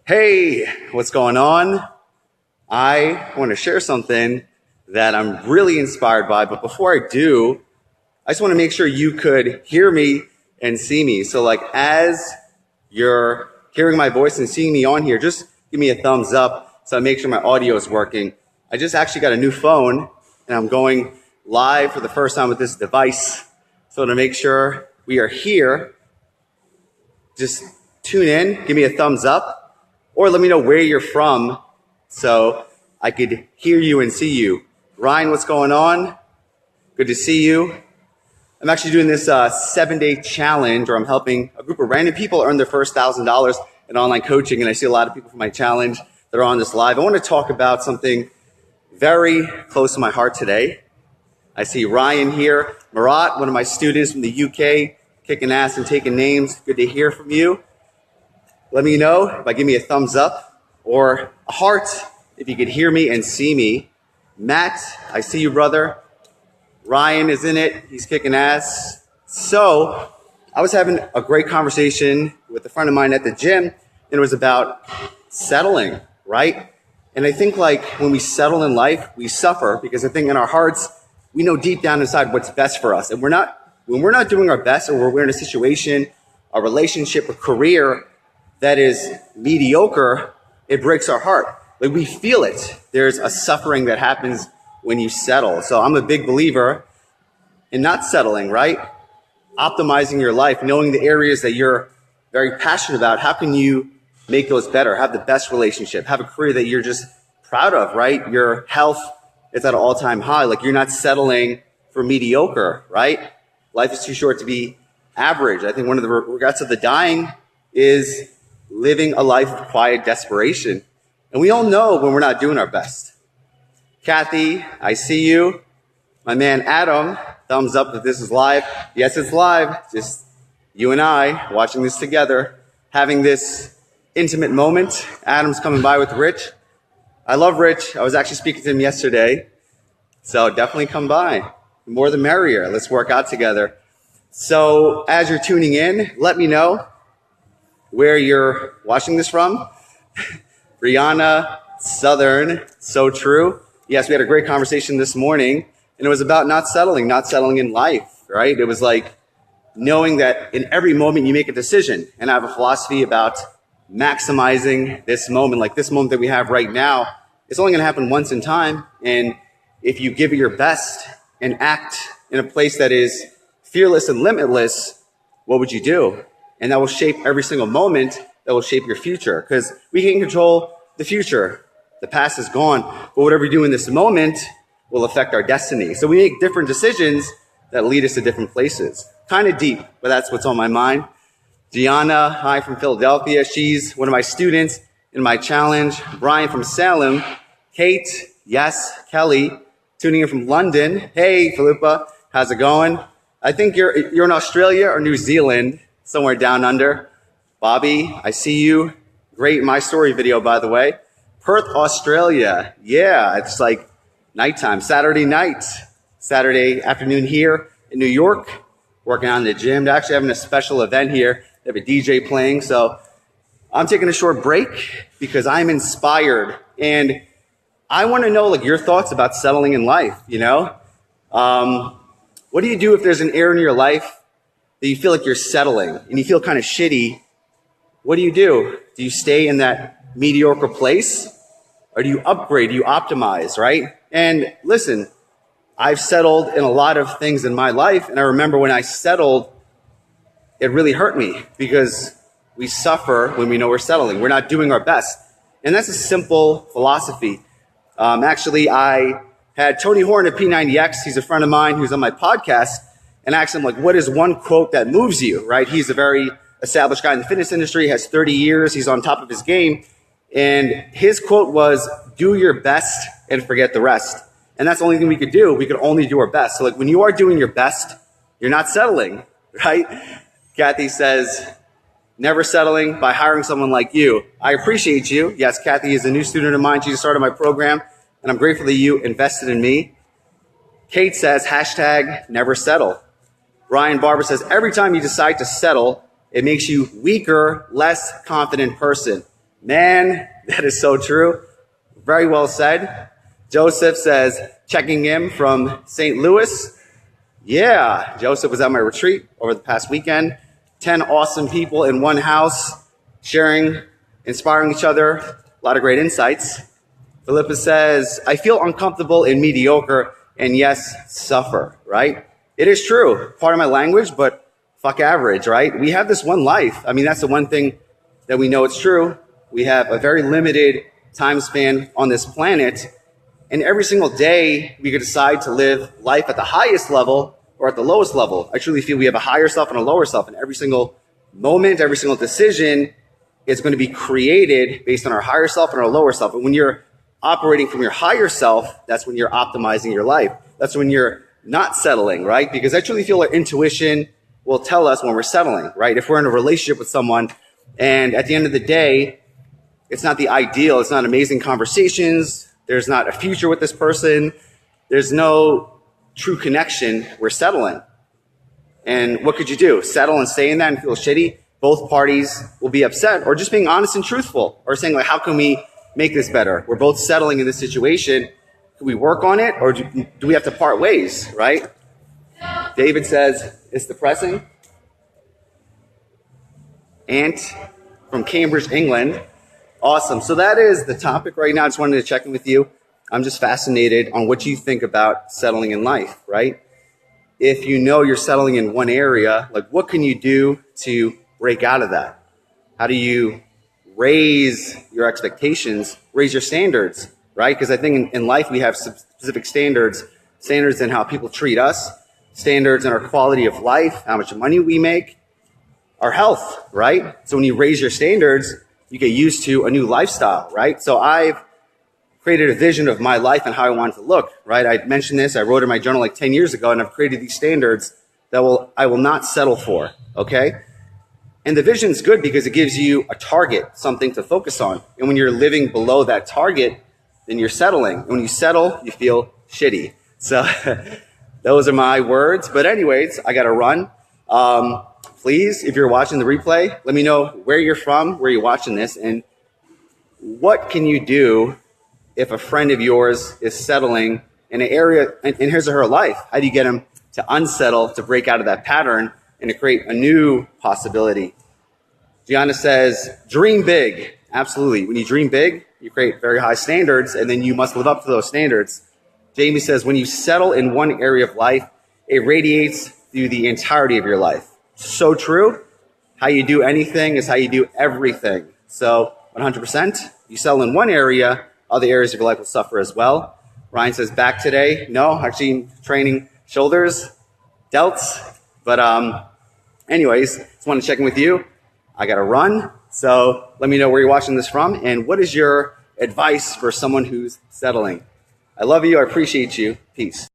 Hey, what's going on? I want to share something that I'm really inspired by, but before I do, I just want to make sure you could hear me and see me. So as you're hearing my voice and seeing me on here, just give me a thumbs up so I make sure my audio is working. I just actually got a new phone and I'm going live for the first time with this device. So to make sure we are here, just tune in, give me a thumbs up, or let me know where you're from so I could hear you and see you. Ryan, what's going on? Good to see you. I'm actually doing this 7-day challenge where I'm helping a group of random people earn their first $1,000 in online coaching. And I see a lot of people from my challenge that are on this live. I want to talk about something very close to my heart today. I see Ryan here. Marat, one of my students from the UK, kicking ass and taking names. Good to hear from you. Let me know by giving me a thumbs up or a heart if you could hear me and see me. Matt, I see you, brother. Ryan is in it. He's kicking ass. So I was having a great conversation with a friend of mine at the gym, and it was about settling, right? And I think when we settle in life, we suffer because I think in our hearts, we know deep down inside what's best for us. And when we're not doing our best, or we're in a situation, a relationship, a career that is mediocre, it breaks our heart. We feel it. There's a suffering that happens when you settle. So I'm a big believer in not settling, right? Optimizing your life, knowing the areas that you're very passionate about. How can you make those better? Have the best relationship, have a career that you're just proud of, right? Your health is at an all-time high. You're not settling for mediocre, right? Life is too short to be average. I think one of the regrets of the dying is living a life of quiet desperation. And we all know when we're not doing our best. Kathy, I see you. My man Adam, thumbs up if this is live. Yes, it's live. Just you and I watching this together, having this intimate moment. Adam's coming by with Rich. I love Rich. I was actually speaking to him yesterday. So definitely come by. The more the merrier. Let's work out together. So as you're tuning in, let me know where you're watching this from. Brianna, Southern, so true. Yes, we had a great conversation this morning, and it was about not settling in life, right? It was knowing that in every moment you make a decision. And I have a philosophy about maximizing this moment, this moment that we have right now. It's only going to happen once in time. And if you give it your best and act in a place that is fearless and limitless, what would you do? And that will shape every single moment, that will shape your future, because we can't control the future. The past is gone, but whatever we do in this moment will affect our destiny. So we make different decisions that lead us to different places. Kind of deep, but that's what's on my mind. Gianna, hi from Philadelphia. She's one of my students in my challenge. Brian from Salem. Kate, yes. Kelly, tuning in from London. Hey, Philippa, how's it going? I think you're in Australia or New Zealand, somewhere down under. Bobby, I see you. Great My Story video, by the way. Perth, Australia. Yeah, it's nighttime, Saturday night, Saturday afternoon here in New York, working on the gym. They're actually having a special event here. They have a DJ playing. So I'm taking a short break because I'm inspired. And I want to know your thoughts about settling in life, What do you do if there's an area in your life that you feel you're settling and you feel kind of shitty? What do? Do you stay in that mediocre place, or do you upgrade? Do you optimize, right? And listen, I've settled in a lot of things in my life, and I remember when I settled, it really hurt me because we suffer when we know we're settling. We're not doing our best. And that's a simple philosophy. Actually, I had Tony Horn at P90X. He's a friend of mine who's on my podcast, and I asked him, what is one quote that moves you, right? He's a very established guy in the fitness industry, has 30 years. He's on top of his game. And his quote was, do your best and forget the rest. And that's the only thing we could do. We could only do our best. So when you are doing your best, you're not settling, right? Kathy says, never settling by hiring someone like you. I appreciate you. Yes, Kathy is a new student of mine. She just started my program, and I'm grateful that you invested in me. Kate says, #never settle. Ryan Barber says, every time you decide to settle, it makes you weaker, less confident person. Man, that is so true. Very well said. Joseph says, checking in from St. Louis. Yeah, Joseph was at my retreat over the past weekend. 10 awesome people in one house, sharing, inspiring each other. A lot of great insights. Philippa says, I feel uncomfortable and mediocre and yes, suffer, right? It is true. Part of my language, but fuck average, right? We have this one life. I mean, that's the one thing that we know it's true. We have a very limited time span on this planet. And every single day, we could decide to live life at the highest level or at the lowest level. I truly feel we have a higher self and a lower self. And every single moment, every single decision is going to be created based on our higher self and our lower self. And when you're operating from your higher self, that's when you're optimizing your life. That's when you're not settling, right? Because I truly feel our intuition will tell us when we're settling, right? If we're in a relationship with someone and at the end of the day, it's not the ideal, it's not amazing conversations, there's not a future with this person, there's no true connection, we're settling. And what could you do? Settle and stay in that and feel shitty? Both parties will be upset, or just being honest and truthful, or saying like, how can we make this better? We're both settling in this situation. Can we work on it, or do we have to part ways, right? David says, it's depressing. Ant from Cambridge, England. Awesome. So that is the topic right now. I just wanted to check in with you. I'm just fascinated on what you think about settling in life, right? If you know you're settling in one area, like what can you do to break out of that? How do you raise your expectations, raise your standards, right? Because I think in life we have specific standards in how people treat us, standards in our quality of life, how much money we make, our health, right? So when you raise your standards, you get used to a new lifestyle, right? So I've created a vision of my life and how I want it to look, right? I mentioned this, I wrote in my journal like 10 years ago, and I've created these standards that I will not settle for, okay? And the vision's good because it gives you a target, something to focus on. And when you're living below that target, then you're settling. And when you settle, you feel shitty. So those are my words. But anyways, I got to run. Please, if you're watching the replay, let me know where you're from, where you're watching this, and what can you do if a friend of yours is settling in an area in his or her life? How do you get them to unsettle, to break out of that pattern, and to create a new possibility? Gianna says, dream big. Absolutely. When you dream big, you create very high standards, and then you must live up to those standards. Jamie says, when you settle in one area of life, it radiates through the entirety of your life. So true. How you do anything is how you do everything. So 100%, you settle in one area, other areas of your life will suffer as well. Ryan says, back today. No, actually training shoulders, delts. But anyways, just want to check in with you. I got to run. So let me know where you're watching this from and what is your advice for someone who's settling. I love you. I appreciate you. Peace.